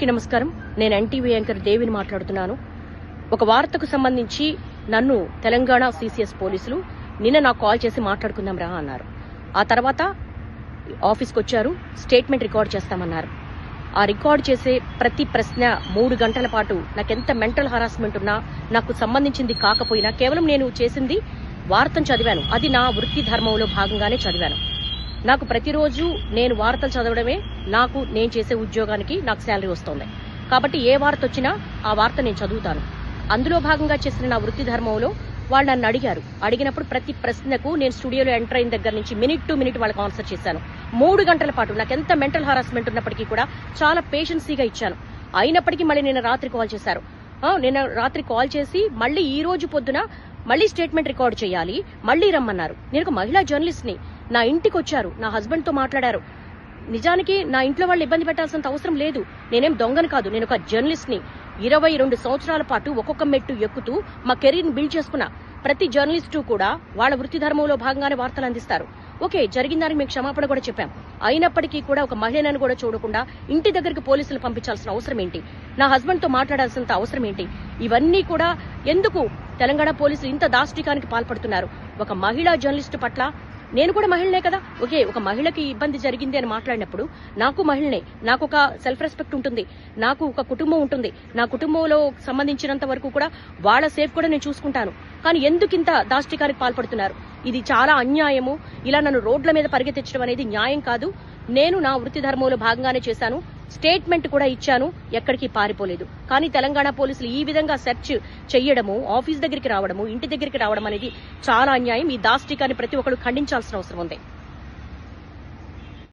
అందరికీ నమస్కారం. నేను ఎన్టీవీ యాంకర్ దేవిని మాట్లాడుతున్నాను. ఒక వార్తకు సంబంధించి నన్ను తెలంగాణ సిసిఎస్ పోలీసులు నిన్న నాకు కాల్ చేసి మాట్లాడుకుందాం రా అన్నారు. ఆ తర్వాత ఆఫీస్కి వచ్చారు, స్టేట్మెంట్ రికార్డ్ చేస్తామన్నారు. ఆ రికార్డ్ చేసే ప్రతి ప్రశ్న 3 గంటల పాటు నాకెంత మెంటల్ హరాస్మెంట్ ఉన్నా, నాకు సంబంధించింది కాకపోయినా కేవలం నేను చేసింది వార్తను చదివాను. అది నా వృత్తి ధర్మంలో భాగంగానే చదివాను. నాకు ప్రతిరోజు నేను వార్తలు చదవడమే నేను చేసే ఉద్యోగానికి నాకు శాలరీ వస్తుంది. కాబట్టి ఏ వార్త వచ్చినా ఆ వార్త నేను చదువుతాను. అందులో భాగంగా చేసిన నా వృత్తి ధర్మంలో వాళ్ళు నన్ను అడిగినప్పుడు ప్రతి ప్రశ్నకు నేను స్టూడియోలో ఎంటర్ అయిన దగ్గర నుంచి మినిట్ టు మినిట్ వాళ్ళకి ఆన్సర్ చేశాను. 3 గంటల పాటు నాకు ఎంత మెంటల్ హరాస్మెంట్ ఉన్నప్పటికీ కూడా చాలా పేషెన్సీగా ఇచ్చాను. అయినప్పటికీ మళ్ళీ నిన్న రాత్రి కాల్ చేశారు. నిన్న రాత్రి కాల్ చేసి మళ్ళీ ఈ రోజు పొద్దున మళ్ళీ స్టేట్మెంట్ రికార్డ్ చేయాలి, మళ్ళీ రమ్మన్నారు. నేను ఒక మహిళా జర్నలిస్ట్ ని. నా ఇంటికి వచ్చారు, నా హస్బెండ్ తో మాట్లాడారు. నిజానికి నా ఇంట్లో వాళ్ళు ఇబ్బంది పెట్టాల్సినంత అవసరం లేదు. నేనేం దొంగని కాదు, నేను ఒక జర్నలిస్ట్ ని. 22 సంవత్సరాల పాటు ఒక్కొక్క మెట్టు ఎక్కుతూ మా కెరీర్ ని బిల్డ్ చేసుకున్నా. ప్రతి జర్నలిస్టు కూడా వాళ్ళ వృత్తి ధర్మంలో భాగంగానే వార్తలు అందిస్తారు. ఓకే, జరిగిన దానికి మేము క్షమాపణ కూడా చెప్పాం. అయినప్పటికీ కూడా ఒక మహిళను కూడా చూడకుండా ఇంటి దగ్గరికి పోలీసులు పంపించాల్సిన అవసరం ఏంటి? నా హస్బెండ్ తో మాట్లాడాల్సినంత అవసరం ఏంటి? ఇవన్నీ కూడా ఎందుకు తెలంగాణ పోలీసులు ఇంత దాష్టికానికి పాల్పడుతున్నారు? ఒక మహిళా జర్నలిస్టు పట్ల నేను కూడా మహిళనే కదా. ఓకే, ఒక మహిళకి ఇబ్బంది జరిగింది అని మాట్లాడినప్పుడు నాకు మహిళనే, నాకు ఒక సెల్ఫ్ రెస్పెక్ట్ ఉంటుంది, నాకు ఒక కుటుంబం ఉంటుంది. నా కుటుంబంలో సంబంధించినంత వరకు కూడా వాళ్ళ సేఫ్ కూడా నేను చూసుకుంటాను. కానీ ఎందుకు ఇంత దాష్టికానికి పాల్పడుతున్నారు? ఇది చాలా అన్యాయము. ఇలా నన్ను రోడ్ల మీద పరిగెత్తించడం అనేది న్యాయం కాదు. నేను నా వృత్తి ధర్మంలో భాగంగానే చేశాను. స్టేట్మెంట్ కూడా ఇచ్చాను, ఎక్కడికి పారిపోలేదు. కానీ తెలంగాణ పోలీసులు ఈ విధంగా సెర్చ్ చెయ్యడము, ఆఫీస్ దగ్గరికి రావడము, ఇంటి దగ్గరికి రావడం అనేది చాలా అన్యాయం. ఈ దాష్టికాన్ని ప్రతి ఒక్కరు ఖండించాల్సిన అవసరం ఉంది.